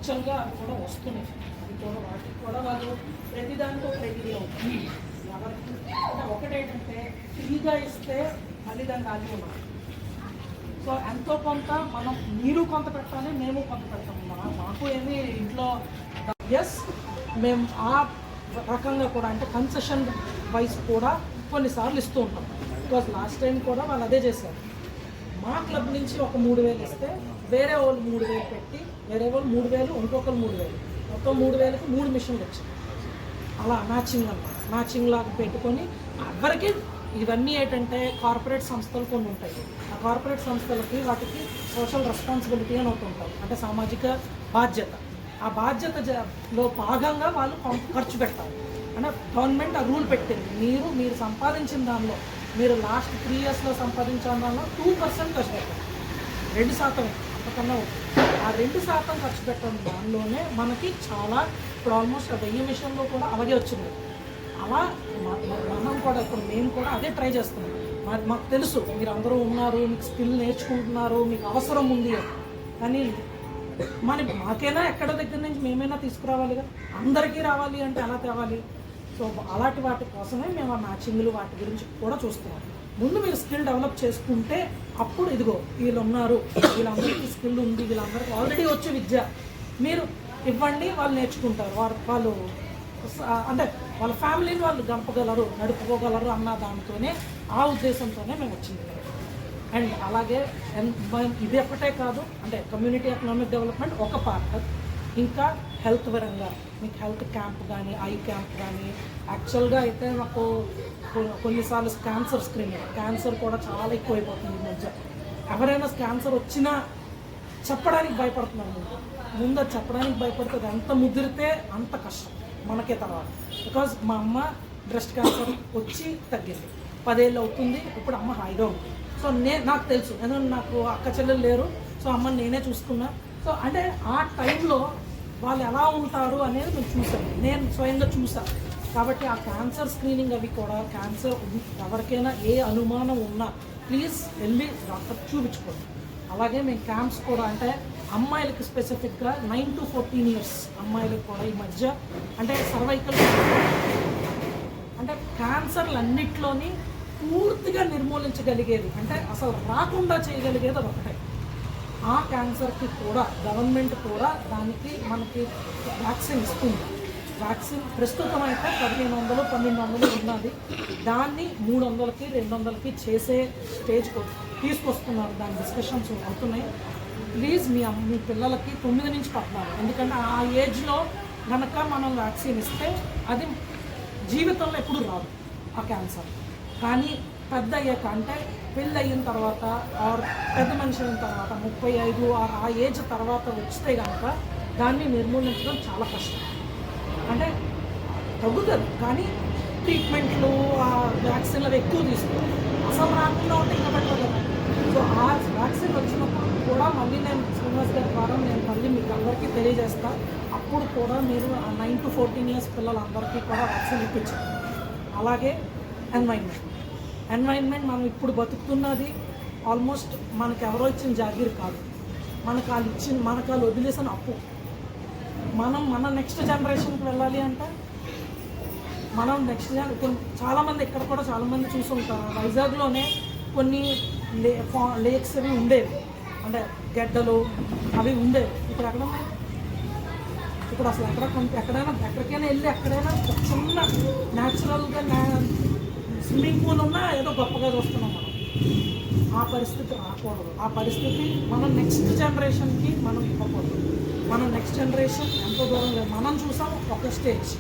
యాక్చువల్గా అవి కూడా వస్తున్నాయి. అవి కూడా వాటికి కూడా వాళ్ళు ప్రతిదానితో ప్రతిదీ అవుతుంది. ఎవరికి అంటే ఒకటేంటంటే ఫ్రీగా ఇస్తే మళ్ళీ దాన్ని వాల్యూ ఉన్నది. సో ఎంతో కొంత మనం మీరు కొంత పెట్టాలి, మేము కొంత పెట్టాలి. మాకు ఏమి ఇంట్లో ఎస్ మేము ఆ రకంగా కూడా అంటే కన్సెషన్ వైజ్ కూడా కొన్నిసార్లు ఇస్తూ ఉంటాం. బికాజ్ లాస్ట్ టైం కూడా వాళ్ళు అదే చేశారు. మా క్లబ్ నుంచి ఒక 3,000 ఇస్తే వేరే వాళ్ళు 3,000 పెట్టి, వేరే వాళ్ళు 3,000, ఇంకొకరు 3,000, మొత్తం 3,000కి 3 మిషన్లు వచ్చాయి. అలా మ్యాచింగ్ అన్నమాట. మ్యాచింగ్ లాగా పెట్టుకొని ఎవరికి ఇవన్నీ ఏంటంటే కార్పొరేట్ సంస్థలు కొన్ని ఉంటాయి. ఆ కార్పొరేట్ సంస్థలకి వాటికి సోషల్ రెస్పాన్సిబిలిటీ అని ఒకటి ఉంటుంది, అంటే సామాజిక బాధ్యత. ఆ బాధ్యతలో భాగంగా వాళ్ళు ఖర్చు పెట్టాలి. అంటే గవర్నమెంట్ ఆ రూల్ పెట్టింది, మీరు సంపాదించిన దానిలో మీరు లాస్ట్ 3 ఇయర్స్లో సంపాదించిన దానిలో 2% ఖర్చు పెట్టాలి. 2% అంతకన్నా ఆ 2% ఖర్చు పెట్టడం దానిలోనే మనకి చాలా ఇప్పుడు ఆల్మోస్ట్ 1000 మిషన్లో కూడా అలాగే వచ్చింది. అలా మనం కూడా ఇప్పుడు మేము కూడా అదే ట్రై చేస్తున్నాం. మాకు తెలుసు మీరు అందరూ ఉన్నారు, మీకు స్కిల్ నేర్చుకుంటున్నారు, మీకు అవసరం ఉంది. కానీ మాకైనా ఎక్కడ దగ్గర నుంచి మేమైనా తీసుకురావాలి కదా, అందరికీ రావాలి అంటే ఎలా తేవాలి? సో అలాంటి వాటి కోసమే మేము ఆ మ్యాచింగ్లు వాటి గురించి కూడా చూస్తున్నాం. ముందు మీరు స్కిల్ డెవలప్ చేసుకుంటే అప్పుడు ఇదిగో వీళ్ళు ఉన్నారు, వీళ్ళందరికీ స్కిల్ ఉంది, వీళ్ళందరికీ ఆల్రెడీ వచ్చే విద్య మీరు ఇవ్వండి, వాళ్ళు నేర్చుకుంటారు. వాళ్ళు అంటే వాళ్ళ ఫ్యామిలీని వాళ్ళు నడుపుకోగలరు అన్న దాంతోనే, ఆ ఉద్దేశంతోనే మేము వచ్చింది. అండ్ అలాగే ఇది ఒక్కటే కాదు, అంటే కమ్యూనిటీ ఎకనామిక్ డెవలప్మెంట్ ఒక పార్ట్. ఇంకా హెల్త్ పరంగా మీకు హెల్త్ క్యాంప్ కానీ, ఐ క్యాంప్ కానీ, యాక్చువల్గా అయితే మాకు కొన్నిసార్లు క్యాన్సర్ కూడా చాలా ఎక్కువైపోతుంది ఈ మధ్య. ఎవరైనా క్యాన్సర్ వచ్చినా చెప్పడానికి భయపడుతున్నారు. ముందు చెప్పడానికి భయపడుతుంది. ఎంత ముదిరితే అంత కష్టం మనకే తర్వాత. బికాజ్ మా అమ్మ బ్రెస్ట్ క్యాన్సర్ వచ్చి తగ్గింది, 10 ఏళ్ళు అవుతుంది. ఇప్పుడు అమ్మ హాయిగా ఉంది. సో నాకు తెలుసు, ఎందుకంటే నాకు అక్క చెల్లెలు లేరు. సో అమ్మని నేనే చూసుకున్నా. సో అంటే ఆ టైంలో వాళ్ళు ఎలా ఉంటారు అనేది నేను స్వయంగా చూసాను. కాబట్టి ఆ క్యాన్సర్ స్క్రీనింగ్ అవి కూడా, క్యాన్సర్ ఎవరికైనా ఏ అనుమానం ఉన్నా ప్లీజ్ వెళ్ళి డాక్టర్ చూపించుకోండి. అలాగే మేము క్యాంప్స్ కూడా, అంటే అమ్మాయిలకి స్పెసిఫిక్గా 9 to 14 ఇయర్స్ అమ్మాయిలకు కూడా ఈ మధ్య అంటే సర్వైకల్ అంటే క్యాన్సర్లన్నిట్లోని పూర్తిగా నిర్మూలించగలిగేది, అంటే అసలు రాకుండా చేయగలిగేది అది ఒకటే. ఆ క్యాన్సర్కి కూడా గవర్నమెంట్ కూడా దానికి మనకి వ్యాక్సిన్ ఇస్తుంది. వ్యాక్సిన్ ప్రస్తుతం అయితే 1,500, 1,200 ఉన్నది. దాన్ని 300కి, 200కి చేసే స్టేజ్కి తీసుకొస్తున్నారు. దాని డిస్కషన్స్ అవుతున్నాయి. ప్లీజ్ మీ పిల్లలకి 9 నుంచి 14, ఎందుకంటే ఆ ఏజ్లో కనుక మనం వ్యాక్సిన్ ఇస్తే అది జీవితంలో ఎప్పుడు రాదు ఆ క్యాన్సర్. కానీ పెద్ద అయ్యాక, అంటే పెళ్ళి అయిన తర్వాత ఆర్ పెద్ద మనిషి అయిన తర్వాత 35 ఆ ఏజ్ తర్వాత వస్తే కనుక దాన్ని నిర్మూలించడం చాలా కష్టం. అంటే తగ్గుతుంది, కానీ ట్రీట్మెంట్లు ఆ వ్యాక్సిన్లు ఎక్కువ తీసుకోవాలి. అసలు రాకుండా ఉంటే ఇంకా పెట్టదు కదా. సో ఆ వ్యాక్సిన్ వచ్చినప్పుడు కూడా మళ్ళీ నేను శ్రీనివాస్ గారి ద్వారా నేను మళ్ళీ మీకు అందరికీ తెలియజేస్తాను. అప్పుడు కూడా మీరు ఆ 9 to 14 ఇయర్స్ పిల్లలందరికీ కూడా వ్యాక్సిన్ ఇప్పించారు. అలాగే ఎన్వైర్న్మెంట్ మనం ఇప్పుడు బతుకుతున్నది ఆల్మోస్ట్ మనకు ఎవరో ఇచ్చిన జాగీర్ కాదు, మనకు వాళ్ళు వదిలేసిన అప్పు. మన నెక్స్ట్ జనరేషన్కి వెళ్ళాలి అంటే మనం చాలామంది ఇక్కడ కూడా చాలామంది చూసుంటారు. వైజాగ్లోనే కొన్ని లేక్స్ అవి ఉండేవి, అంటే గడ్డలు అవి ఉండేవి. ఇప్పుడు ఎక్కడ ఉన్నాయి? ఇప్పుడు అసలు ఎక్కడికైనా వెళ్ళి ఎక్కడైనా చిన్న న్యాచురల్గా స్విమ్మింగ్ పూల్ ఉన్నా ఏదో గొప్పగా చూస్తున్నాం మనం. ఆ పరిస్థితి రాకూడదు. ఆ పరిస్థితి మనం నెక్స్ట్ జనరేషన్కి మనం ఇవ్వకూడదు. మనం నెక్స్ట్ జనరేషన్ ఎంతో దూరం లేదు. మనం చూసాం ఒక స్టేజ్,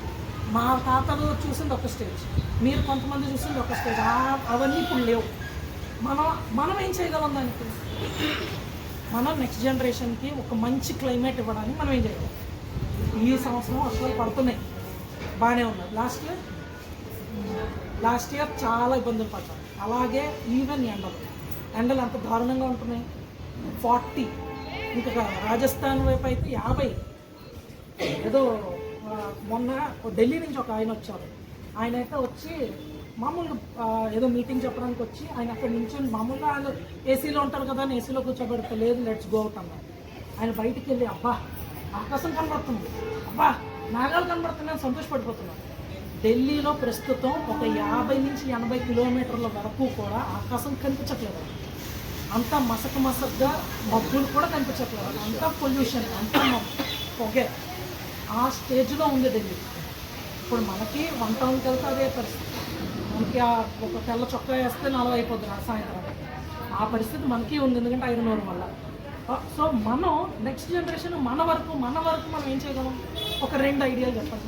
మా తాతలు చూసింది ఒక స్టేజ్, మీరు కొంతమంది చూసింది ఒక స్టేజ్. అవన్నీ ఇప్పుడు లేవు. మనం ఏం చేయగలం దానికి? మనం నెక్స్ట్ జనరేషన్కి ఒక మంచి క్లైమేట్ ఇవ్వడానికి మనం ఏం చేయగలం? ఈ సంవత్సరం వర్షాలు పడుతున్నాయి, బాగానే ఉన్నాయి. లాస్ట్ ఇయర్ చాలా ఇబ్బందులు పడ్డాం. అలాగే ఈవెన్ ఎండలు అంత దారుణంగా ఉంటున్నాయి. 40, ఇంకా రాజస్థాన్ వైపు అయితే 50. ఏదో మొన్న ఢిల్లీ నుంచి ఒక ఆయన వచ్చారు. ఆయన అయితే వచ్చి మామూలుగా ఏదో మీటింగ్ చెప్పడానికి వచ్చి ఆయన అక్కడ నుంచి మామూలుగా ఆయన ఏసీలో ఉంటారు కదా అని ఏసీలో కూర్చోబెడతా లేదు, లెట్స్ గో అవుట్ అన్నారు. ఆయన బయటికి వెళ్ళి అబ్బా ఆకాశం కనబడుతుంది, అబ్బా మేఘాలు కనబడుతున్నాయని సంతోషపడిపోతున్నాం. ఢిల్లీలో ప్రస్తుతం ఒక 50 నుంచి 80 కిలోమీటర్ల వరకు కూడా ఆకాశం కనిపించట్లేదు. అంతా మసకగా మబ్బులు కూడా కనిపించట్లేదు, అంతా పొల్యూషన్, అంతా పొగే. ఆ స్టేజ్లో ఉంది ఢిల్లీ. ఇప్పుడు మనకి 1 టౌన్కి వెళ్తే అదే పరిస్థితి. మనకి ఒక తెల్ల చొక్కా వేస్తే 40 అయిపోద్ది సాయంత్రం. ఆ పరిస్థితి మనకి ఉంది, ఎందుకంటే ఐరన్ ఓర్ వల్ల. సో మనం నెక్స్ట్ జనరేషన్ మన వరకు మనం ఏం చేయగలం? ఒక 2 ఐడియాలు చెప్పండి.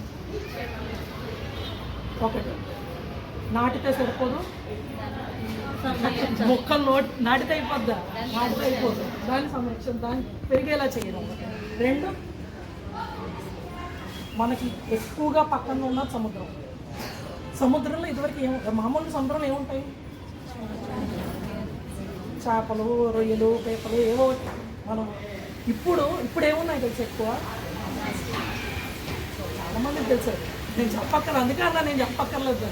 ఒకటి, నాటితే సరిపోదు, మొక్కలు నాటితే అయిపోద్దా? నాటితే అయిపోదు, దాని సంరక్షణ దాన్ని పెరిగేలా చేయడం. 2, మనకి ఎక్కువగా పక్కన ఉన్న సముద్రంలో ఇదివరకు మామూలు సముద్రంలో ఏముంటాయి? చేపలు, రొయ్యలు, పేపలు ఏవో. మనం ఇప్పుడు ఏమున్నాయి తెలుసు? ఎక్కువ చాలామందికి తెలుసు. నేను చెప్పక్కర్లేదు, అందుకే అలా నేను చెప్పక్కర్లేదు.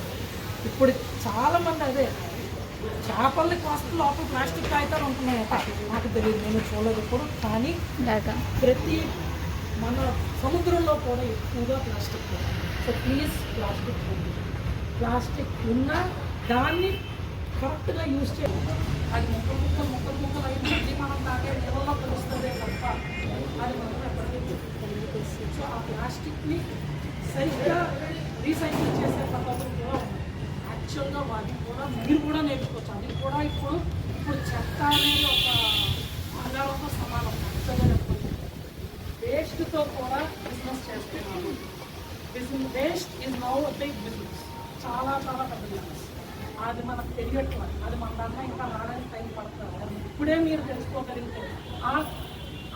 ఇప్పుడు చాలామంది అదే చేపల్ని కాస్త లోపల ప్లాస్టిక్ కాగితాలు ఉంటున్నాయట. నాకు తెలియదు, నేను చూడలేదు ఇప్పుడు. కానీ ప్రతి మన సముద్రంలో కూడా ఎక్కువగా ప్లాస్టిక్. సో ప్లీజ్, ప్లాస్టిక్ ఉన్న దాన్ని కరెక్ట్గా యూజ్ చేయాలి. అది ముక్కలు అయింది మనం తాగే నీళ్ళలో కలుస్తుందే తప్ప అది మనం ఎప్పటికీ. సో ఆ ప్లాస్టిక్ని సరిగ్గా రీసైకిల్ చేసే పద్ధతులు కూడా ఉన్నాయి. యాక్చువల్గా వాటిని కూడా మీరు కూడా నేర్చుకోవచ్చు. అది కూడా ఇప్పుడు చెత్త అనేది ఒక ఆధారంతో సమానం. యాక్చువల్గా చెప్పవచ్చు, వేస్ట్తో కూడా బిజినెస్ చేస్తే waste is now a big business. చాలా పెద్ద బిజినెస్. అది మనకు తెలియట్లేదు. అది మన దాంట్లో ఇంకా రావడానికి టైం పడుతుంది. అది ఇప్పుడే మీరు తెలుసుకోగలిగితే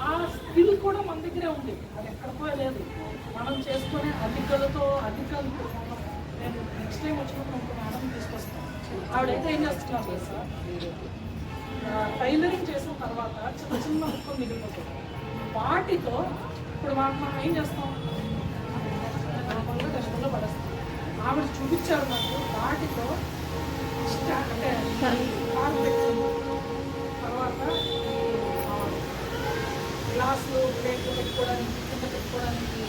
ఆ స్కిల్ కూడా మన దగ్గరే ఉంది. అది ఎక్కడికో లేదు. మనం చేసుకునే అధికారులతో నేను నెక్స్ట్ టైం వచ్చినప్పుడు ఇంకో మేడం తీసుకొస్తాను. ఆవిడైతే ఏం చేస్తున్నారు సార్, టైలరింగ్ చేసిన తర్వాత చిన్న ముక్కలు మిగిలిపోతాయి. వాటితో ఇప్పుడు మనం ఏం చేస్తాం? నార్మల్గా కష్టంలో పడేస్తాం. ఆవిడ చూపించారు నాకు. వాటితో తర్వాత గ్లాసులు, ప్లేట్లు పెట్టుకోవడానికి, కింద పెట్టుకోవడానికి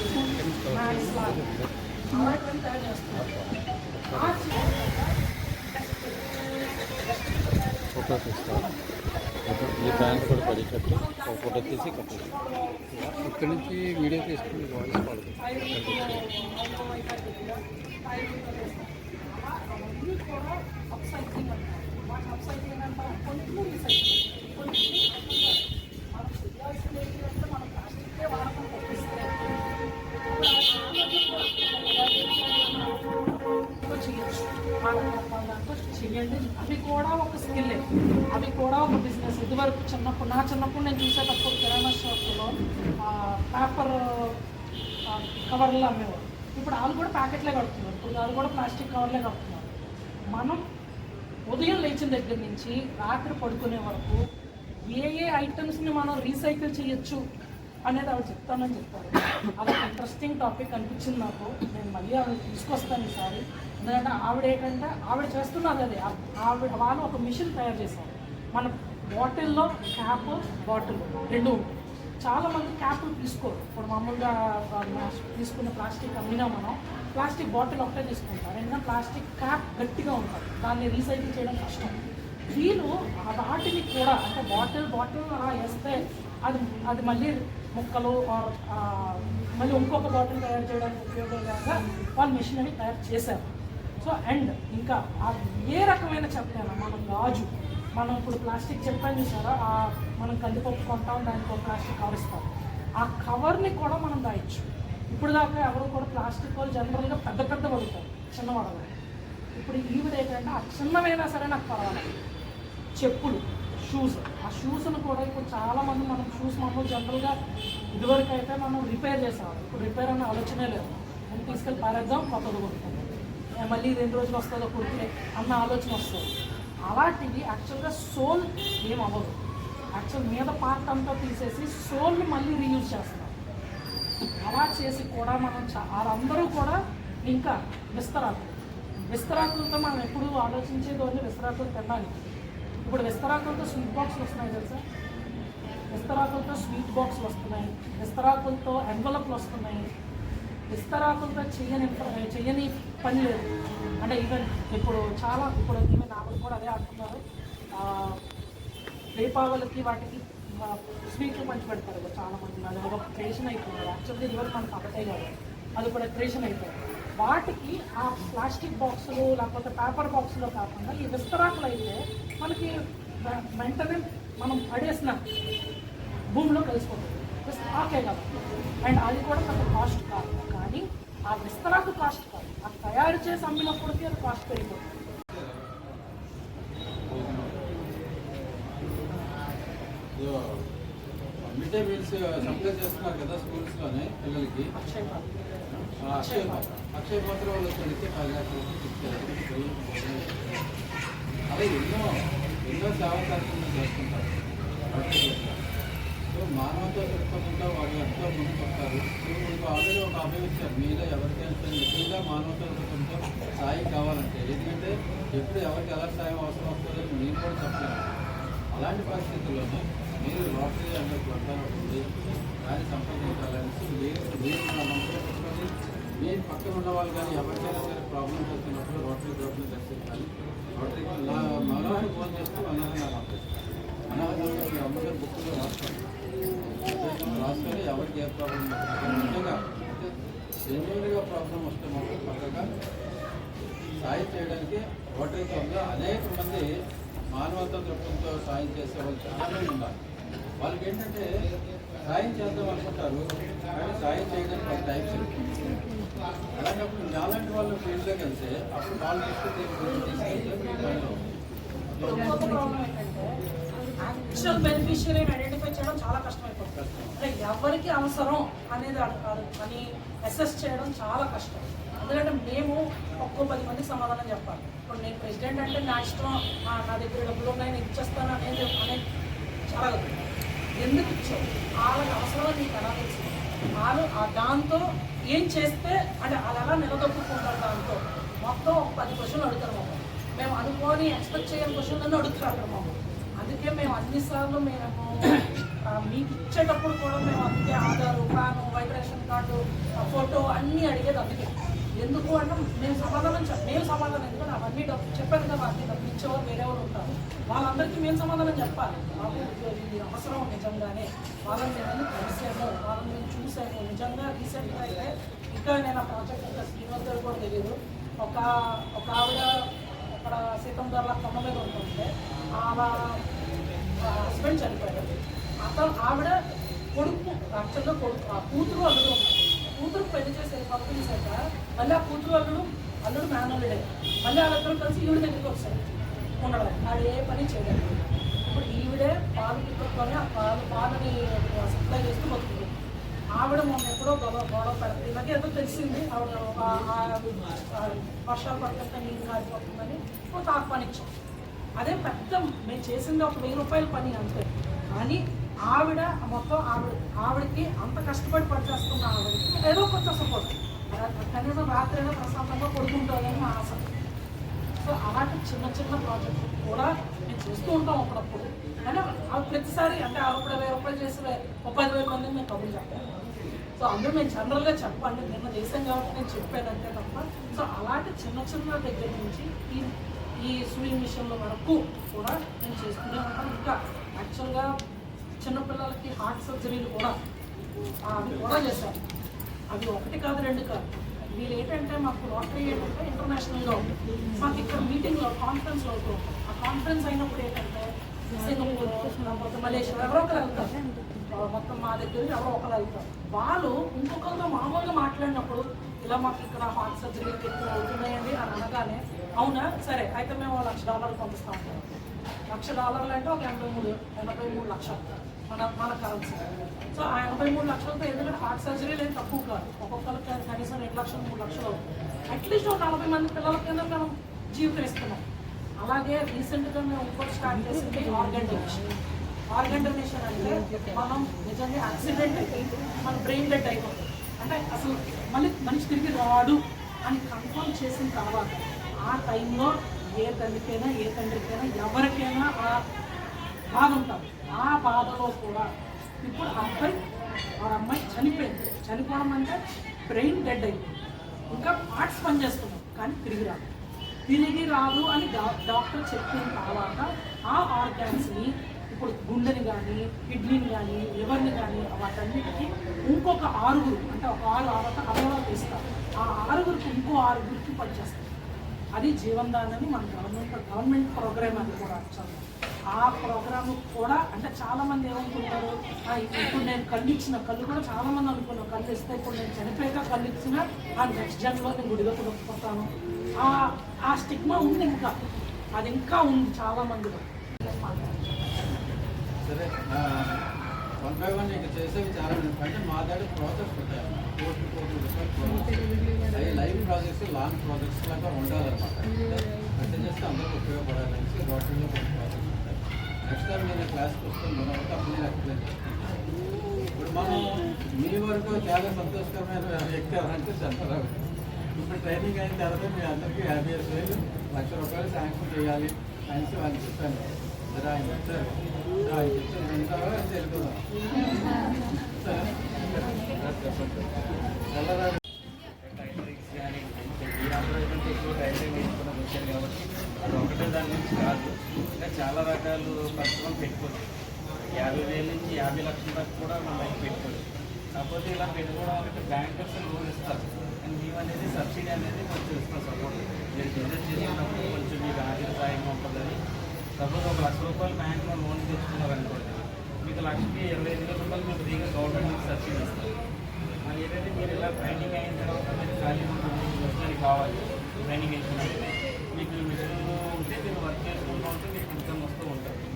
మ్యాట్స్ లాగా అలాంటివన్నీ తయారు చేస్తున్నారు. ఫోటో తీస్తాను. ఈ ప్యాంట్ కూడా పడేటట్టు ఒక ఫోటో తీసి కట్టాలి. ఇక్కడి నుంచి వీడియో తీసుకుని వాయిస్ పడదు. చేయండి. అవి కూడా ఒక స్కిల్, అవి కూడా ఒక బిజినెస్. ఇదివరకు చిన్నప్పుడు నేను చూసేటప్పుడు కిరాణా షాప్లో పేపర్ కవర్లు అమ్మేవారు. ఇప్పుడు వాళ్ళు కూడా ప్యాకెట్లే కడుతున్నారు. ఇప్పుడు వాళ్ళు కూడా ప్లాస్టిక్ కవర్లే కడుతున్నారు. మనం ఉదయం లేచిన దగ్గర నుంచి రాత్రి పడుకునే వరకు ఏ ఐటమ్స్ని మనం రీసైకిల్ చేయొచ్చు అనేది ఆవిడ చెప్తానని చెప్తారు. అదొక ఇంట్రెస్టింగ్ టాపిక్ అనిపించింది నాకు. నేను మళ్ళీ ఆవిడ తీసుకొస్తాను ఈసారి. ఎందుకంటే ఆవిడ చేస్తున్నది అదే. వాళ్ళు ఒక మిషన్ తయారు చేశారు. మన బాటిల్లో క్యాప్, బాటిల్ 2 ఉంటాయి. చాలామంది క్యాప్లు తీసుకోరు. ఇప్పుడు మామూలుగా తీసుకున్న ప్లాస్టిక్ అమ్మినా మనం ప్లాస్టిక్ బాటిల్ ఒకటే తీసుకుంటారు. ఎందుకంటే ప్లాస్టిక్ క్యాప్ గట్టిగా ఉంటుంది, దాన్ని రీసైకిల్ చేయడం కష్టం. వీళ్ళు వాటిని కూడా అంటే బాటిల్ అలా వేస్తే అది మళ్ళీ ముక్కలు మళ్ళీ ఇంకొక బాటిల్ తయారు చేయడానికి ఉపయోగంగా వాళ్ళు మిషన్ అని తయారు చేశారు. సో అండ్ ఇంకా ఏ రకమైన చెప్తాను మనం ఇప్పుడు ప్లాస్టిక్ చెప్పాను చూసారా, మనం కందిపప్పు కొంటాం, దానికి ఒక ప్లాస్టిక్ కవర్ ఇస్తాం. ఆ కవర్ని కూడా మనం దాయచ్చు. ఇప్పుడు దాకా ఎవరు కూడా ప్లాస్టిక్ వాళ్ళు జనరల్గా పెద్ద పడుతారు, చిన్న వాడతారు. ఇప్పుడు ఈవిడ ఏంటంటే ఆ చిన్నవైనా సరే నాకు పర్వాలేదు. చెప్పులు, షూస్, ఆ షూస్ను కూడా ఇప్పుడు చాలామంది మనం షూస్ మామూలు జనరల్గా ఇదివరకు అయితే మనం రిపేర్ చేసేవాళ్ళం. ఇప్పుడు రిపేర్ అనే ఆలోచనే లేదు. మనం తీసుకెళ్ళి పారేద్దాం, కొత్తది కొనుక్కుంటాం, మళ్ళీ 2 రోజులు వస్తుందో కుడితే అన్న ఆలోచన వస్తుంది. అలాంటివి యాక్చువల్గా సోల్ ఏం అవ్వదు. యాక్చువల్ మీద పార్ట్ అంతా తీసేసి సోల్ని మళ్ళీ రీయూజ్ చేస్తాం. అలా చేసి కూడా మనం వాళ్ళందరూ కూడా ఇంకా విస్తరాకులతో మనం ఎప్పుడు ఆలోచించేది విస్తరాకులు తినాలి. ఇప్పుడు విస్తరాకులతో స్వీట్ బాక్స్లు వస్తున్నాయి తెలుసా. విస్తరాకులతో స్వీట్ బాక్స్లు వస్తున్నాయి, విస్తరాకులతో ఎన్వలప్లు వస్తున్నాయి, విస్తరాకులతో చెయ్యని పని లేదు. అంటే ఈవెన్ ఇప్పుడు ఈవెన్ నావల్ కూడా అదే అంటున్నారు, దీపావళికి వాటికి స్వీట్లు పంచి పెడతారు కదా చాలామంది. అది ఒక క్రియేషన్ అయిపోయింది. యాక్చువల్లీ ఇదివరకు మనకు అబద్ధే కాదు, అది కూడా క్రియేషన్ అయిపోయింది. వాటికి ఆ ప్లాస్టిక్ బాక్సులు లేకపోతే పేపర్ బాక్సులో కాకుండా ఈ విస్తరాకులు అయితే మనకి వెంటనే మనం పడేసిన భూమిలో కలిసిపోతుంది. విస్తరాకే కదా, అండ్ అది కూడా కొంత కాస్ట్ కాదు. కానీ ఆ విస్తరాకు కాస్ట్ కాదు, అది తయారు చేసి అమ్మినప్పటికీ అది కాస్ట్ పెరిగిపోతుంది. మిడ్ డే మీల్స్ సప్లై చేస్తున్నారు కదా స్కూల్స్లోనే పిల్లలకి. అక్షయ పాత్ర వాళ్ళు వచ్చేసి 10 లక్షల రూపాయలు ఇచ్చారు. అదే ఎన్నో సేవా కార్యక్రమాలు చేస్తుంటారు. సో మానవతో దృక్పథంతో వాళ్ళు ఎంతో ముందుకు వస్తారు. మీకు ఆల్రెడీ ఒక అభయం ఇచ్చారు, మీలో ఎవరికైనా ఎక్కువగా మానవతో దృక్పథంతో సాయం కావాలంటే. ఎందుకంటే ఎప్పుడు ఎవరికి ఎలా సాయం అవసరం వస్తుందో నేను కూడా చెప్పలేను. అలాంటి పరిస్థితుల్లోనే మీరు రోటరీ అంటే క్లబ్లో ఉంది, దాన్ని సంప్రదించాలని మీరు మనసులో పెట్టుకొని మీరు పక్కన ఉన్న వాళ్ళు కానీ ఎవరికైనా సరే ప్రాబ్లమ్స్ వస్తున్నప్పుడు రోటరీ గ్రూప్ని దర్శించాలి. రోటరీ మనోహర్ ఫోన్ చేస్తూ మనోహర్ నాకు పంపిస్తాను. మనోహర్ మీ అమ్మగారు బుక్లో రాసుకొని ఎవరికి ఏ ప్రాబ్లం నిజంగా అంటే జెన్యున్గా ప్రాబ్లం వస్తే మాత్రం పక్కగా సాయం చేయడానికి రోటరీ క్లబ్లో అనేక మంది మానవతా దృక్పథంతో సాయం చేసే వాళ్ళు చాలామంది ఉన్నారు. వాళ్ళకి ఏంటంటే సాయం చేద్దాం అనుకుంటారు, కానీ సాయం చేయడానికి వాళ్ళ టైప్స్ అలాంటప్పుడు చాలాంటి వాళ్ళు ఫీల్డ్లోకి వెళ్తే అప్పుడు వాళ్ళు యాక్చువల్ బెనిఫిషియరీని ఐడెంటిఫై చేయడం చాలా కష్టమైపోతుంది. అంటే ఎవరికి అవసరం అనేది అని అసెస్ చేయడం చాలా కష్టం. ఎందుకంటే మేము ఒక్కో 10 మందికి సమాధానం చెప్పాలి. ఇప్పుడు నేను ప్రెసిడెంట్ అంటే నా ఇష్టం, నా దగ్గర డబ్బులు ఉన్నాయి నేను ఇచ్చేస్తాను అనేది చాలా ఎందుకు ఇచ్చావు, వాళ్ళకి అవసరం నీకు ఎలా తెలుసు, వాళ్ళు దాంతో ఏం చేస్తే అంటే వాళ్ళు ఎలా నిలదొక్కుంటారు. దాంతో మొత్తం ఒక 10 క్వశ్చన్లు అడుగుతారు మమ్మల్ని. మేము అనుకోని ఎక్స్పెక్ట్ చేయని క్వశ్చన్లను అడుగుతారు మమ్మల్ని. అందుకే మేము అన్నిసార్లు మీకు ఇచ్చేటప్పుడు కూడా మేము అందుకే ఆధారు, పాను, వైబ్రేషన్ కార్డు, ఫోటో అన్నీ అడిగేది. అందుకే ఎందుకు అంటే మేము సమాధానం ఎందుకంటే అవన్నీ డబ్బు చెప్పాను కదా, అన్ని డబ్బు ఇచ్చేవారు వేరేవారు ఉంటారు, వాళ్ళందరికీ మేము సమాధానం చెప్పాలి. మాకు ఇది అవసరం నిజంగానే, వాళ్ళని మేము కలిసాము, వాళ్ళని మేము చూసాము. నిజంగా రీసెంట్గా అయితే ఇంకా నేను ఆ ప్రాజెక్ట్ ఇంకా శ్రీనివాస్ గారు కూడా తెలియదు, ఒక ఆవిడ అక్కడ సీతం ధరల కొమ్మ మీద ఉంటుంటే ఆవిడ హస్బెండ్ చనిపోయారు. ఆవిడ కొడుకు యాక్చువల్గా కూతురు అల్లుడు ఉన్నారు. కూతురు పెళ్లి చేసే పంపించాక మళ్ళీ ఆ కూతురు అల్లుడు మేనల్లుడే మళ్ళీ వాళ్ళిద్దరూ కలిసి ఈవిడ దగ్గరికి వస్తారు ఉండడం. ఆవిడ ఏ పని చేయలేదు. ఇప్పుడు ఈవిడే పాలు పిక్కకొని ఆ పాలని సప్లై చేస్తూ బతుకుతుంది. ఆవిడ మొన్న ఎప్పుడో గొడవ పెడుతుంది. ఇలాగే ఏదో తెలిసింది ఆవిడ వర్షాలు పడుతుంటే నీళ్ళు కారిపోతుందని ఒక తాకు పని ఇచ్చాం. అదే పెద్ద మేము చేసింది ఒక 1000 రూపాయల పని అంతే. కానీ ఆవిడ మొత్తం ఆవిడకి అంత కష్టపడి పనిచేస్తున్న ఆవిడకి ఏదో కొంత సపోర్ట్, కనీసం రాత్రి అయినా ప్రశాంతంగా పడుకుంటుందని మా ఆశ. సో అలాంటి చిన్న ప్రాజెక్టులు కూడా మేము చేస్తూ ఉంటాం అప్పుడప్పుడు. కానీ అవి ప్రతిసారి అంటే ఆవిడ 1000 రూపాయలు చేసి 10,000 మందిని మేము కబుర్లు చెప్పాము. సో అందరూ మేము జనరల్గా చెప్పండి, నిన్న చేసాం కాబట్టి నేను చెప్పానంటే తప్ప. సో అలాంటి చిన్న దగ్గర నుంచి ఈ స్విమ్మింగ్ మిషన్ల వరకు కూడా నేను చేస్తూనే ఉంటాను. ఇంకా యాక్చువల్గా చిన్నపిల్లలకి హార్ట్ సర్జరీలు కూడా అవి కూడా చేశాను. అవి 1 కాదు 2 కాదు. వీళ్ళు ఏంటంటే మాకు రోటరీ ఏంటంటే ఇంటర్నేషనల్గా ఉంటుంది. మాకు ఇక్కడ మీటింగ్లో కాన్ఫరెన్స్లో అవుతూ ఉంటాం. ఆ కాన్ఫరెన్స్ అయినప్పుడు ఏంటంటే సింగపూర్ లేకపోతే మలేషియా ఎవరో ఒకరు వెళ్తారు, మొత్తం మా దగ్గర ఎవరో ఒకరు వెళ్తారు. వాళ్ళు ఇంకొకరితో మామూలుగా మాట్లాడినప్పుడు ఇలా మాకు ఇక్కడ హార్ట్ సర్జరీకి ఎక్కువ అవుతున్నాయండి అని అనగానే, అవునా సరే అయితే మేము $1,00,000 పంపిస్తూ ఉంటాం. $1,00,000 అంటే ఒక 83 లక్షలు మన కరెన్సీ. సో ఆ 83 లక్షలతో ఎందుకంటే హార్ట్ సర్జరీలు ఏం తక్కువ కాదు, ఒక్కొక్కరికి కనీసం 2 లక్షలు 3 లక్షలు అవుతుంది. అట్లీస్ట్ ఒక 40 మంది పిల్లల కింద మనం జీవితం ఇస్తున్నాం. అలాగే రీసెంట్గా మేము ఇంకోటి స్టార్ట్ చేసింది ఆర్గన్ డొనేషన్. అంటే మనం నిజంగా యాక్సిడెంట్ అయితే మన బ్రెయిన్ డెడ్ అయిపోతుంది, అంటే అసలు మళ్ళీ మనిషి తిరిగి రాడు అని కన్ఫర్మ్ చేసిన తర్వాత ఆ టైంలో ఏ తల్లికైనా ఏ తండ్రికైనా ఎవరికైనా ఆ బాధ ఉంటుంది. ఆ బాధలో కూడా ఇప్పుడు అమ్మాయి చనిపోయింది. చనిపోవడం అంటే బ్రెయిన్ డెడ్ అయిపోయింది, ఇంకా పార్ట్స్ పనిచేస్తున్నాం కానీ తిరిగి రాదు అని డాక్టర్ చెప్పిన తర్వాత ఆ ఆర్గాన్స్ని ఇప్పుడు గుండెని కానీ కిడ్నీని కానీ లివర్ని కానీ వాటన్నిటికీ ఇంకొక 6 అంటే ఒక 6 అవయవాలు ఇస్తారు. ఆ 6కి ఇంకో 6 పనిచేస్తారు. అది జీవనదానని మన గవర్నమెంట్ ప్రోగ్రామ్ అది కూడా వచ్చాము. ఆ ప్రోగ్రామ్ కూడా అంటే చాలామంది ఏమనుకుంటారు, ఇప్పుడు నేను కళ్ళు కూడా చాలామంది అనుకున్నాను, కళ్ళు ఇస్తే ఇప్పుడు నేను చనిపోయాక కళ్ళు ఇచ్చిన ఆ నెక్స్ట్ జన్మలో నేను గుడిగా కొనుక్కుంటాను. ఆ స్టిగ్మా ఉంది, అది ఇంకా ఉంది చాలామందిలో. సరే 1 by 1 ఇక చేసేవి చాలా అంటే మా దగ్గర ప్రాజెక్ట్స్ ఉంటాయి, అవి లైవ్ ప్రాజెక్ట్స్ లాంగ్ ప్రాజెక్ట్స్ లాగా ఉండాలన్నమాట. అంటే చేస్తే అందరికీ ఉపయోగపడాలనేసి రోటరీలో కొన్ని ప్రాజెక్ట్స్ ఉంటాయి. నెక్స్ట్ టైం నేను క్లాస్కి వస్తాను, మనం అప్పుడు నేను ఎక్స్ప్లెయిన్ చేస్తాను. ఇప్పుడు మనం మీ వరకు చాలా సంతోషకరమైన వ్యక్తి ఎవరంటే చంద్రరావు. ఇప్పుడు ట్రైనింగ్ అయిన తర్వాత మీ అందరికీ 50,000 లక్ష రూపాయలు శాంక్షన్ చేయాలి అనేసి వాళ్ళు చెప్పాను. సరే ఆయన వచ్చారు, ఆయన చెప్తాను వింటారా అని తెలుపుదాం. చల్లరావు వచ్చారు కాబట్టి అది ఒకటే దాని నుంచి కాదు, ఇంకా చాలా రకాలు పథకాలు పెట్టుకోవచ్చు. 50,000 నుంచి 50 లక్షల దాకా కూడా మనం పెట్టుకోవచ్చు. కాకపోతే ఇలా పెట్టుకోవడం అంటే బ్యాంకర్స్ లోన్ ఇస్తారు, కానీ మేము అనేది సబ్సిడీ అనేది కొంచెం ఇస్తాం. సపోర్ట్ మీరు బిజినెస్ చేసినప్పుడు కొంచెం మీకు ఆర్థిక సాయం ఉంటుందని. సపోజ్ 1 లక్ష రూపాయలు బ్యాంకులో లోన్ తెచ్చుకున్నారు అనుకోండి, మీకు లక్షకి 25,000 రూపాయలు మీకు ఫ్రీగా గవర్నమెంట్ మీకు సబ్సిడీ ఇస్తారు. మళ్ళీ ఏంటంటే మీరు ఇలా ట్రైనింగ్ అయిన తర్వాత మీరు ఖాళీ ఉంటుంది, మిషనరీ కావాలి, ట్రైనింగ్ అయిపోయినప్పుడు మీకు మిషన్ ఉంటే మీరు వర్క్ చేసుకుంటూ ఉంటే మీకు ఇన్కమ్ వస్తూ ఉంటుంది.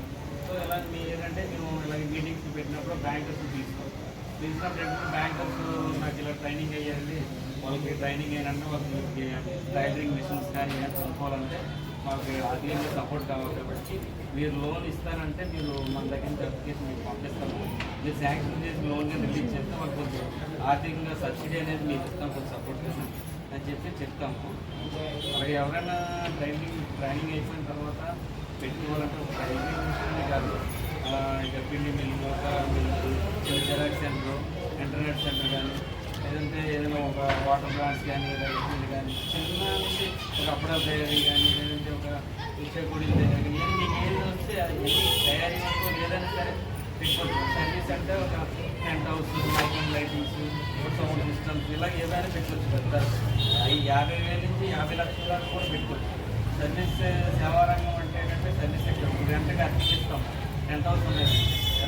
సో ఇలా మీ ఏంటంటే మేము ఇలాగ మీటింగ్స్ పెట్టినప్పుడు బ్యాంకర్స్ తీసుకున్నప్పుడు బ్యాంకర్స్ నాకు ఇలా ట్రైనింగ్ అయ్యారండి, వాళ్ళకి ట్రైనింగ్ అయినంటే వాళ్ళకి టైలరింగ్ మిషన్స్ కానీ ఏమైనా కొనుక్కోవాలంటే మాకు ఆర్థికంగా సపోర్ట్ కావాలి కాబట్టి మీరు లోన్ ఇస్తారంటే మీరు మన దగ్గర నుంచి అప్లికేషన్ మీకు పంపిస్తాము. మీరు శాంక్షన్ చేసి లోన్ రిలీజ్ చేస్తే మాకు కొంచెం ఆర్థికంగా సబ్సిడీ అనేది మీకు ఇస్తాం, కొంచెం సపోర్ట్ అని చెప్పి చెప్తాము. అలాగే ఎవరైనా ట్రైనింగ్ అయిపోయిన తర్వాత పెట్టుకోవాలంటే ఒక టైలరింగ్ మిషనే కాదు, ఇక పిండి మిల్లు, చిన్న జెరాక్స్ సెంటర్, ఇంటర్నెట్ సెంటర్ కానీ, లేదంటే ఏదైనా ఒక వాటర్ ప్లాంట్స్ కానీ రైతులు కానీ చిన్న నుంచి ఒక అప్పడాల తయారీ కానీ, లేదంటే ఒక ఇచ్చగుడిల తయారీ కానీ, మీకు ఏది వస్తే అది తయారీ వరకు ఏదైనా సరే పెట్టుకోవచ్చు. సర్వీస్ అంటే ఒక tent house, mic and lightings, sound systems, ఇలా ఏదైనా పెట్టుకోవచ్చు. పెద్ద 50,000 నుంచి 50 లక్షల దాకా కూడా పెట్టుకోవచ్చు. సర్వీస్ సేవారంగం అంటే ఏంటంటే సర్వీస్ సెక్టర్. రెంట్కి అద్దె ఇస్తాం, టెంట్ హౌస్ ఉండేది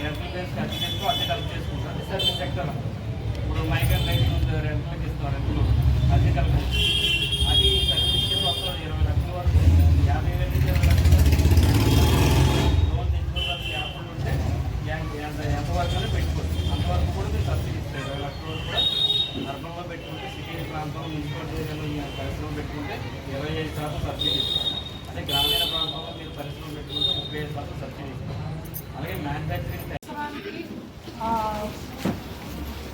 రెంటల్ బేస్ అద్దె చేసుకో అద్దె కలెక్ట్ చేసుకుంటాం, అది సర్వీస్ సెక్టర్. ఇప్పుడు మైకన్ లైటింగ్ ఉంది, రెంట్లకి ఇస్తాం, రెంట్లు అద్దె కలెక్ట్, అది సర్వీస్ కింద వస్తుంది. 20 లక్షల వరకు 50,000 నుంచి 20 లక్షల లోన్ తెచ్చుకోవడానికి యాప్లు ఉంటే ఎంతవరకు పెట్టుకోవచ్చు, అంతవరకు కూడా మీరు సబ్సిడీ ఇస్తారు. 20 లక్షల వరకు కూడా అర్బన్లో పెట్టుకుంటే, సిటీ ప్రాంతంలో మున్సిపాలిటీ ఏరియాలో ఈ పరిశ్రమ పెట్టుకుంటే 25% సబ్సిడీ ఇస్తారు. అదే గ్రామీణ ప్రాంతంలో మీరు పరిశ్రమ పెట్టుకుంటే 35% సబ్సిడీ ఇస్తారు. అలాగే మ్యానుఫ్యాక్చరింగ్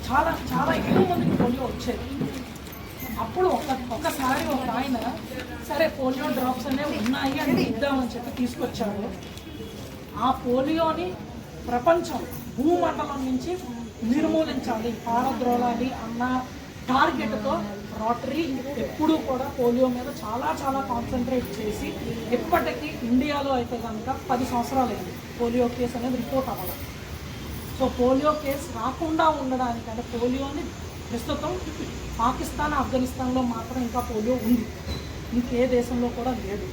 చాలా చాలా ఎక్కువ మందికి పోలియో వచ్చేది. అప్పుడు ఒకసారి ఒక ఆయన సరే పోలియో డ్రాప్స్ అనేవి ఉన్నాయి అని ఇద్దామని చెప్పి తీసుకొచ్చాడు. ఆ పోలియోని ప్రపంచం భూమండలం నుంచి నిర్మూలించాలి, పారద్రోలాలి అన్న టార్గెట్తో రోటరీ ఎప్పుడూ కూడా పోలియో మీద చాలా చాలా కాన్సన్ట్రేట్ చేసి ఇప్పటికీ ఇండియాలో అయితే కనుక 10 సంవత్సరాలు అయింది పోలియో కేసు అనేది రిపోర్ట్ అవ్వడం. సో పోలియో కేసు రాకుండా ఉండడానికి అంటే పోలియోని ప్రస్తుతం పాకిస్తాన్, ఆఫ్ఘనిస్తాన్లో మాత్రం ఇంకా పోలియో ఉంది, ఇంకే దేశంలో కూడా లేదు.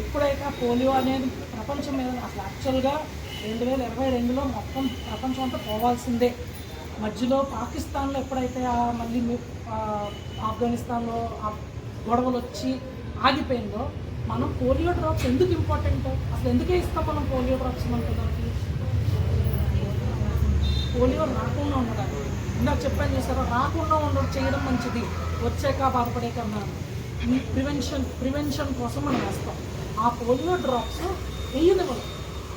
ఎప్పుడైతే పోలియో అనేది ప్రపంచం మీద అసలు యాక్చువల్గా 2022లో మొత్తం ప్రపంచం అంతా పోవాల్సిందే. మధ్యలో పాకిస్తాన్లో ఎప్పుడైతే మళ్ళీ ఆఫ్ఘనిస్తాన్లో గొడవలు వచ్చి ఆగిపోయిందో మనం పోలియో డ్రాప్స్ ఎందుకు ఇంపార్టెంట్, అసలు ఎందుకే ఇస్తాం మనం పోలియో డ్రాప్స్ మన పిల్లలకి? పోలియో రాకుండా ఉండడానికి ఇందాక చెప్పాను చేశారు, రాకుండా చేయడం మంచిది, వచ్చాక బాధపడే కన్నా ఈ ప్రివెన్షన్ కోసం మనం వేస్తాం. ఆ పోలియో డ్రాప్స్ వేయనివ్వరు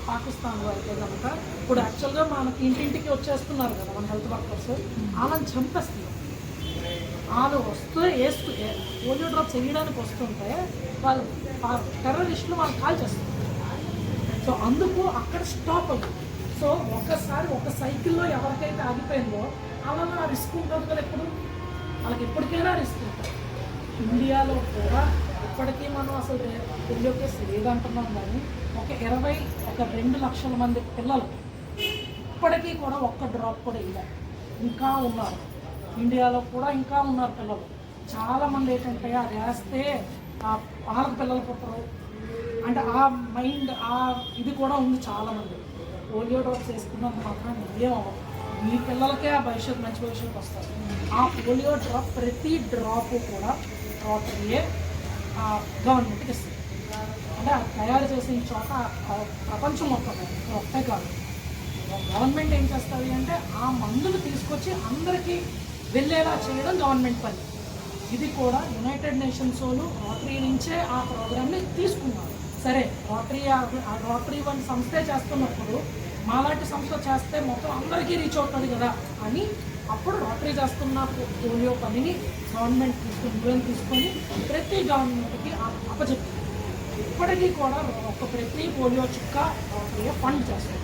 పాకిస్తాన్లో అయితే కనుక. ఇప్పుడు యాక్చువల్గా మనకి ఇంటింటికి వచ్చేస్తున్నారు కదా మన హెల్త్ వర్కర్స్, వాళ్ళని చంపేస్తున్నారు. వాళ్ళు పోలియో డ్రాప్స్ వేయడానికి వస్తుంటే వాళ్ళు టెర్రరిస్టులు వాళ్ళు కాల్ చేస్తారు. సో అందుకు అక్కడ స్టాప్ అయ్యింది. సో ఒకసారి ఒక సైకిల్లో ఎవరికైతే ఆగిపోయిందో అలా ఆ రిస్క్ ఉంటుంది కదా, ఎప్పుడు వాళ్ళకి ఎప్పటికైనా రిస్క్ ఉంటుంది. ఇండియాలో కూడా ఇప్పటికీ మనం అసలు పోలియో కేసు లేదంటున్నాం, కానీ ఒక 2 లక్షల మంది పిల్లలు ఇప్పటికీ కూడా ఒక్క డ్రాప్ కూడా ఇలా ఇంకా ఉన్నారు. ఇండియాలో కూడా ఇంకా ఉన్నారు పిల్లలు. చాలామంది ఏంటంటే అది వేస్తే వాళ్ళకి పిల్లలు పుట్టరు అంటే ఆ మైండ్ ఇది కూడా ఉంది చాలామంది. పోలియో డ్రాప్స్ వేసుకున్నంత మాత్రం ఏం అవ్వదు, మీ పిల్లలకే ఆ భవిష్యత్తు మంచి భవిష్యత్తు వస్తుంది. ఆ పోలియో డ్రాప్ ప్రతి డ్రాప్ కూడా రోటరీయే గవర్నమెంట్కి ఇస్తుంది. అంటే అది తయారు చేసిన చోట ప్రపంచం మొత్తం ఒకటే కాదు. గవర్నమెంట్ ఏం చేస్తుంది అంటే ఆ మందులు తీసుకొచ్చి అందరికీ వెళ్ళేలా చేయడం గవర్నమెంట్ పని. ఇది కూడా యునైటెడ్ నేషన్స్ వాళ్ళు రోటరీ నుంచే ఆ ప్రోగ్రామ్ని తీసుకున్నారు. సరే రోటరీ వంటి సంస్థే చేస్తున్నప్పుడు మాలాంటి సంస్థ చేస్తే మొత్తం అందరికీ రీచ్ అవుతుంది కదా అని అప్పుడు రోటరీ చేస్తున్న పోలియో పనిని గవర్నమెంట్ తీసుకొని ప్రతి గవర్నమెంట్కి అప్పచెప్పింది. ఇప్పటికీ కూడా ప్రతి పోలియో చుక్క రోటరీ ఫండ్ చేస్తుంది.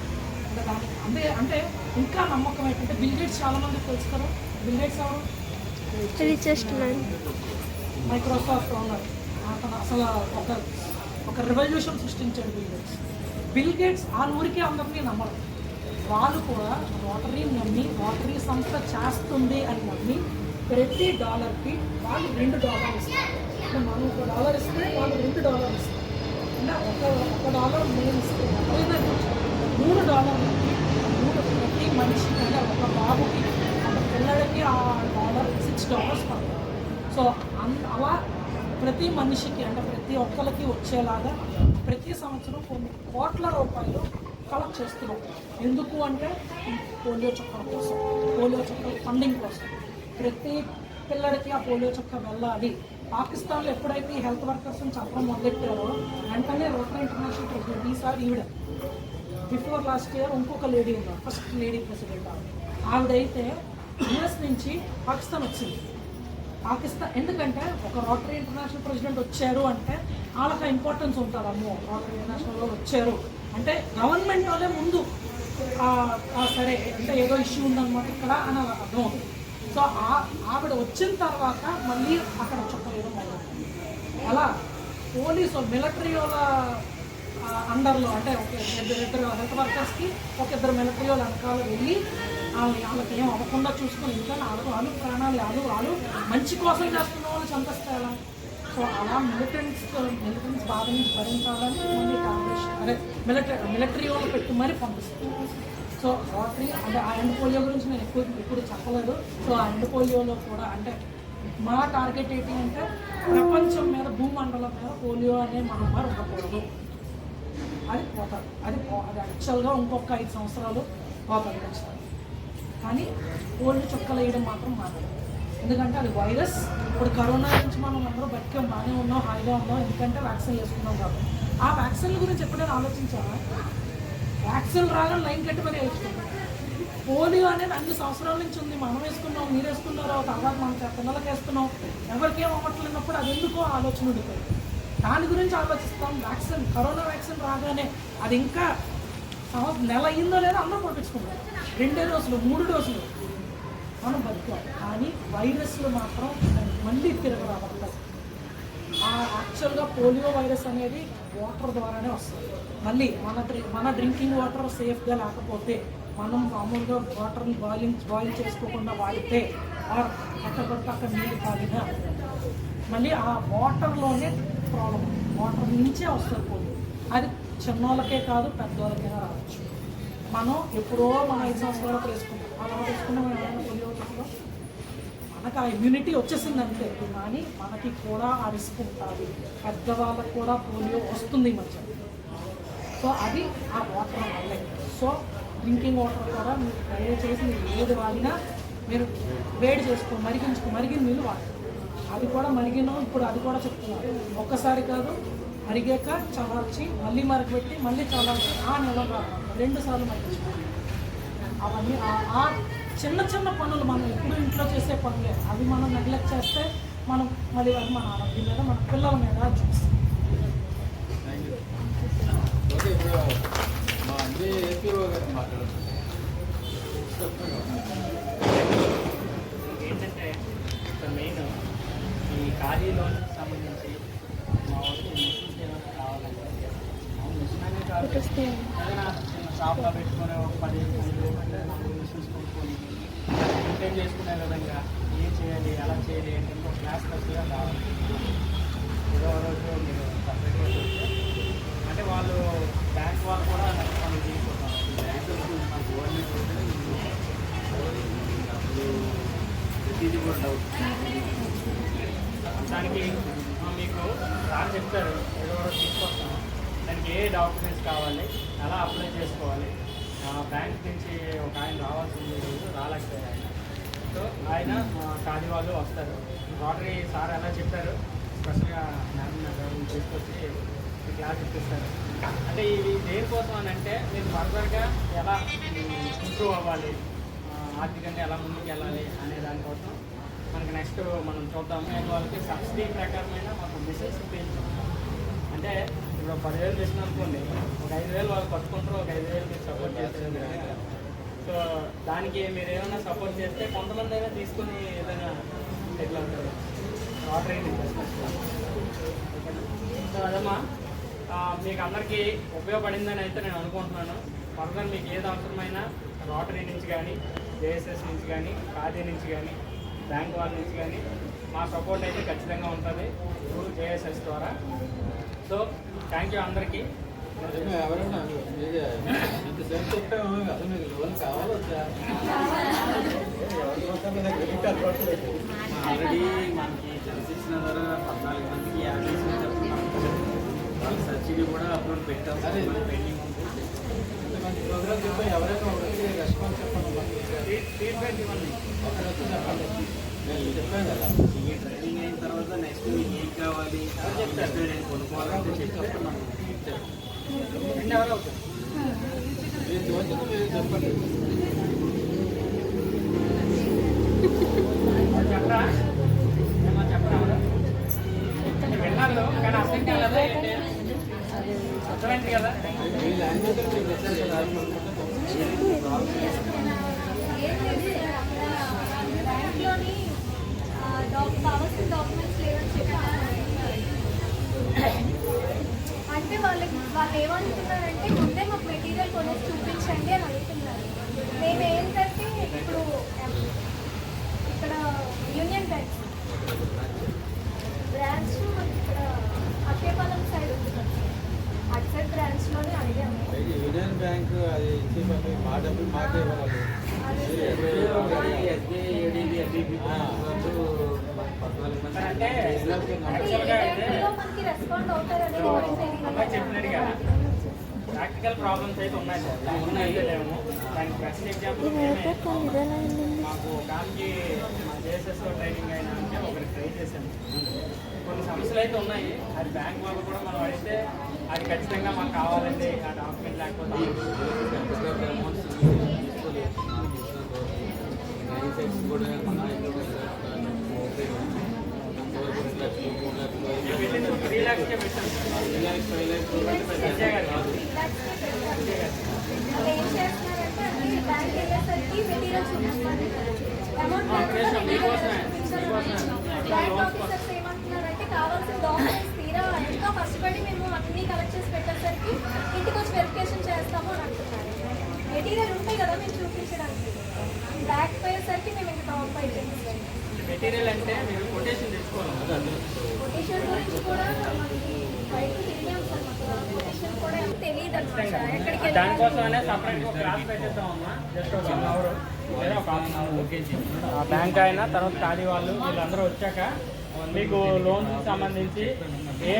అంటే ఇంకా నమ్మకం ఏంటంటే బిల్ గేట్స్ చాలామంది తెలుసు కదా. బిల్ గేట్స్ ఎవరు? Microsoft owner. అతను అసలు ఒక రెవల్యూషన్ సృష్టించాడు బిల్ గేట్స్. ఆ ఊరికే అందరినీ నమ్మరు. వాళ్ళు కూడా రోటరీని నమ్మి రోటరీ సంస్థ చేస్తుంది అని నమ్మి ప్రతి డాలర్కి వాళ్ళు $2 ఇస్తారు. అంటే మనం $1 ఇస్తే వాళ్ళు $2 ఇస్తారు. అంటే $1 మేము ఇస్తే ఎవరైనా $3 ప్రతి మనిషికి అంటే ఒక బాబుకి ఒక పిల్లలకి ఆ $6 పడుతుంది. సో అలా ప్రతి మనిషికి అంటే ప్రతి ఒక్కరికి వచ్చేలాగా ప్రతి సంవత్సరం కొన్ని కోట్ల రూపాయలు కలెక్ట్ చేస్తున్నాం. ఎందుకు అంటే పోలియో చుక్కల కోసం, పోలియో చుక్కల ఫండింగ్ కోసం. ప్రతి పిల్లడికి ఆ పోలియో చుక్క వెళ్ళాలి. పాకిస్తాన్లో ఎప్పుడైతే ఈ హెల్త్ వర్కర్స్ని చంపడం మొదలెట్టారో వెంటనే రోటరీ ఇంటర్నేషనల్ ప్రెసిడెంట్ ఈసారి ఈవిడ. బిఫోర్ లాస్ట్ ఇయర్ ఇంకొక లేడీ ఉన్నారు, ఫస్ట్ లేడీ ప్రెసిడెంట్ ఆవిడైతే యుఎస్ నుంచి పాకిస్తాన్ వచ్చింది. ఎందుకంటే ఒక రోటరీ ఇంటర్నేషనల్ ప్రెసిడెంట్ వచ్చారు అంటే వాళ్ళకి ఇంపార్టెన్స్ ఉంటుంది. అమ్మో రోటరీ ఇంటర్నేషనల్లో వచ్చారు అంటే గవర్నమెంట్ వాళ్ళే ముందు సరే అంటే ఏదో ఇష్యూ ఉందన్నమాట ఇక్కడ అని అర్థం అవుతుంది. సో ఆవిడ వచ్చిన తర్వాత మళ్ళీ అక్కడ చుక్కలేదు మొదలవుతుంది. అలా పోలీసు మిలిటరీ వాళ్ళ అండర్లో అంటే ఒక ఇద్దరు హెల్త్ వర్కర్స్కి ఒక ఇద్దరు మిలిటరీ వాళ్ళ వెనకాల వెళ్ళి వాళ్ళకి ఏం అవ్వకుండా చూసుకొని ఇంకా వాళ్ళు ప్రాణాలు వాళ్ళు మంచి కోసం చేస్తున్న వాళ్ళు చంపేస్తారు. సో అలా మిలిటెంట్స్ బాధ నుంచి భరించాలని మళ్ళీ మిలిటరీ వాళ్ళు పెట్టి మరీ పంపిస్తారు. సో రోటరీ అంటే ఆ ఎండ్ పోలియో గురించి నేను ఎప్పుడు చెప్పలేదు. సో ఆ ఎండ్ పోలియోలో కూడా అంటే మా టార్గెట్ ఏంటి అంటే ప్రపంచం మీద భూమండలం మీద పోలియో అనే మహమ్మారి ఉండకూడదు. అది పోతుంది. అది యాక్చువల్గా ఇంకొక 5 సంవత్సరాలు పోతుంది ఖచ్చితంగా. కానీ పోలియో చుక్కలు వేయడం మాత్రం మాట్లాడదు. ఎందుకంటే అది వైరస్. ఇప్పుడు కరోనా నుంచి మనం అందరూ బతికే బాగానే ఉన్నాం, హాయిగా ఉన్నాం, ఎందుకంటే వ్యాక్సిన్ వేసుకున్నాం కాబట్టి. ఆ వ్యాక్సిన్ల గురించి ఎప్పుడైనా ఆలోచించాలా? వ్యాక్సిన్ రాగానే లైన్ కట్టి మరి వేసుకున్నాం. పోలియో అనేది అన్ని సంవత్సరాల నుంచి ఉంది. మనం వేసుకున్నాం, మీరు వేసుకున్నారో తర్వాత మన పిల్లలకి వేస్తున్నాం, ఎవరికేం అవ్వట్లేనప్పుడు అది ఎందుకో ఆలోచన ఉండిపోయింది. దాని గురించి ఆలోచిస్తాం. వ్యాక్సిన్ కరోనా వ్యాక్సిన్ రాగానే అది ఇంకా నెల అయిందో లేదో అందరూ పంపించుకుంటాం. 2 డోసులు 3 డోసులు మనం బతుకోవాలి. కానీ వైరస్లు మాత్రం మళ్ళీ తిరగరాబడతాయి. యాక్చువల్గా పోలియో వైరస్ అనేది వాటర్ ద్వారానే వస్తుంది. మళ్ళీ మన డ్రింకింగ్ వాటర్ సేఫ్గా లేకపోతే మనం మామూలుగా వాటర్ని బాయిల్ చేసుకోకుండా వాడితే అక్కడ నీళ్ళు తాగినా మళ్ళీ ఆ వాటర్లోనే ప్రాబ్లం. వాటర్ నుంచే వస్తుంది పోలియో. అది చిన్నోళ్ళకే కాదు పెద్దోళ్ళకైనా రావచ్చు. మనం ఎప్పుడో మన 5 సంవత్సరాలకు వేసుకున్నాం. అలా వేసుకున్న మనం పోలియో మనకు ఆ ఇమ్యూనిటీ వచ్చేసింది అంతే. కానీ మనకి కూడా ఆ రిస్క్ ఉంటుంది. పెద్దవాళ్ళకి కూడా పోలియో వస్తుంది ఈ మధ్య. సో అది ఆ వాటర్ వల్లే. సో డ్రింకింగ్ వాటర్ కూడా మీరు దయచేసి మీరు ఏది వాడినా మీరు వేడి చేసుకో, మరిగిన నీళ్ళు వాడాలి. అది కూడా ఇప్పుడు అది కూడా చెప్తున్నారు. ఒక్కసారి కాదు, మరిగాక చల్లార్చి మళ్ళీ మరగబెట్టి మళ్ళీ చల్లార్చి ఆ నెల 2 సార్లు మరిగించుకోవాలి. అవన్నీ ఆ చిన్న పనులు మనం ఎప్పుడు ఇంట్లో చేసే పనులే. అవి మనం నెగ్లెక్ట్ చేస్తే మనం మళ్ళీ మన ఆరోగ్యం మీద మన పిల్లల మీద చూస్తాం. ఇప్పుడు మా అన్ని ఏపీఓ గారు మాట్లాడుతున్నారు. ఏంటంటే ఇక్కడ మెయిన్ ఈ ఖాళీ లోన్ సంబంధించి మా వాళ్ళకి మిషన్స్ ఏమైనా కావాలంటే మిషన్ అనేది కాదు, ఏదైనా చిన్న షాప్లో పెట్టుకొని ఒక 10 మిషన్స్ కొనుక్కొని మెయింటైన్ చేసుకునే విధంగా ఏం చేయాలి, ఎలా చేయాలి అంటే ఒక క్లాస్ స్పెషల్గా కావాలి. ఏదో రోజు మీరు సపరేట్గా చెప్తే అంటే వాళ్ళు బ్యాంక్ వాళ్ళు కూడా మనం తీసుకుంటాం. ప్రతిదీ కూడా డౌట్ దానికి మీకు సార్ చెప్తారు, ఏదో రోజు తీసుకొస్తాం, దానికి ఏ డాక్యుమెంట్స్ కావాలి, ఎలా అప్లై చేసుకోవాలి. బ్యాంక్ నుంచి ఒక ఆయన రావాల్సింది రోజు రాలేకపోయారు ఆయన. సో ఆయన ఖాళీ వాళ్ళు వస్తారు. రోటరీ సార్ ఎలా చెప్పారు, స్పెషల్గా మ్యామ్ తీసుకొచ్చి క్లాస్ ఇప్పిస్తారు. అంటే ఇవి దేనికోసం అని అంటే మీరు ఫర్దర్గా ఎలా ఇంప్రూవ్ అవ్వాలి, ఆర్థికంగా ఎలా ముందుకు వెళ్ళాలి అనే దానికోసం మనకి నెక్స్ట్ మనం చూద్దాము. నేను వాళ్ళకి సబ్సిడీ ప్రకారమైన మాకు మిషన్స్ ఇప్పించాం. అంటే ఇప్పుడు 10,000 మిషన్ అనుకోండి, ఒక 5,000 వాళ్ళు పట్టుకుంటారు, ఒక 5,000 మీరు సపోర్ట్ చేస్తారు. సో దానికి మీరు ఏమైనా సపోర్ట్ చేస్తే కొంతమంది అయినా తీసుకుని ఏదైనా ఎట్లా ఉంటారు రోటరీ సో అదమ్మా మీకు అందరికీ ఉపయోగపడిందని అయితే నేను అనుకుంటున్నాను. ఫర్దర్ మీకు ఏది అవసరమైనా రోటరీ నుంచి కానీ, జేఎస్ఎస్ నుంచి కానీ, ఖాదీ నుంచి కానీ, బ్యాంక్ వాళ్ళ నుంచి కానీ మా సపోర్ట్ అయితే ఖచ్చితంగా ఉంటుంది త్రూ జేఎస్ఎస్ ద్వారా. సో థ్యాంక్ యూ అందరికీ. ఎవరైనా ఇంతసేపు చెప్పాము అసలు మీకు లోన్ కావాలొచ్చా? ఆల్రెడీ మనకి జనశిక్షణ ద్వారా 14 మందికి 50 చెప్తున్నాం. వాళ్ళ సబ్సిడీ కూడా అప్లోడ్ పెట్టాం. అదే. పెండింగ్ ఉంది. ఇంతమంది ప్రోగ్రామ్ చెప్పి ఎవరైనా ఒకరికి రెస్పాన్స్ చెప్పండి. ఫీడ్బ్యాక్ ఇవ్వండి. ఒకరు వచ్చి చెప్పండి. నేను చెప్పాను కదా, ఈ ట్రైనింగ్ అయిన తర్వాత నెక్స్ట్ మీకు ఏం కావాలి, చెప్తారు నేను కొనుక్కోవాలంటే చెప్పాను. ఎవరు అవుతారు మీరు తోచింది మీరు చెప్పండి. చెప్పరా ఏమో చెప్పరా విన్నారు కానీ అర్థం కాలేదా ఏంటి, అర్థమైంది కదా. మీ లాంగ్వేజ్ మీకు నచ్చారు కదా. బ్యాంక్లోని కావాల్సిన డాక్యుమెంట్స్ లేవని చెప్పారు. అంటే వాళ్ళు ఏమంటున్నారంటే ముందే మాకు మెటీరియల్ కొనేసి చూపించండి అని అడుగుతున్నారు. మేము ఏంటంటే ఇప్పుడు ఇక్కడ యూనియన్ బ్యాంక్ బ్రాంచ్ మనకి ఇక్కడ అక్షయపాలెం సైడ్ ఉంటుంది. అటు సైడ్ బ్రాంచ్లోనే అడిగాము. యూనియన్ బ్యాంక్ అది ఇచ్చే పని మా డబ్బులు మాకే ఇవ్వాలి. అంటే మనకి రెస్పాండ్ అవుతారనేది అమ్మాయి చెప్పినట్టుగా ప్రాక్టికల్ ప్రాబ్లమ్స్ అయితే ఉన్నాయి సార్, అయితే లేము. దానికి బెస్ట్ ఎగ్జాంపుల్ మాకు కామ్కి మా జేఎస్ఎస్ ట్రైనింగ్ అయినా అంటే ఒకరికి ట్రై చేశాను. కొన్ని సమస్యలు అయితే ఉన్నాయి, అది బ్యాంక్ వాళ్ళు కూడా మనం అడిగితే అది ఖచ్చితంగా మాకు కావాలండి, ఆ డాక్యుమెంట్ లేకపోతే పెట్టింది 3 lakhs పెట్టాను సార్. ఏం చేస్తున్నారంటే అన్ని బ్యాంక్ వెళ్ళేసరికి మెటీరియల్ చూపిస్తారు. అమౌంట్ బ్యాంక్ ఆఫీసర్స్ ఏమంటున్నారంటే కావాల్సిన డాక్యుమెంట్స్ తీరా ఇంకా కష్టపడి మేము అన్ని కలెక్ట్ చేసి పెట్టేసరికి ఇంటికి వచ్చి వెరిఫికేషన్ చేస్తాము అని అంటున్నారు. మెటీరియల్ ఉంటాయి కదా మేము చూపించడానికి, బ్యాక్ పోయేసరికి మేము ఇంకా డ్రాప్ అయిపోయింది. మెటీరియల్ అంటే మీరు కొటేషన్ తెచ్చుకోవాలి. కొటేషన్ గురించి కూడా మనకి బయట తెలియాం సార్. మాకు కొటేషన్ కూడా తెలియదు అనమాట. ఎక్కడికి దానికోసమనే సపరేట్ ఒక క్లాస్ పెట్టేస్తామమ్మా. జస్ట్ ఒక 1 hour లేదా ఒక ½ hour బ్యాంక్ అయినా తర్వాత ఖాళీ వాళ్ళు వీళ్ళందరూ వచ్చాక మీకు లోన్ సంబంధించి ఏ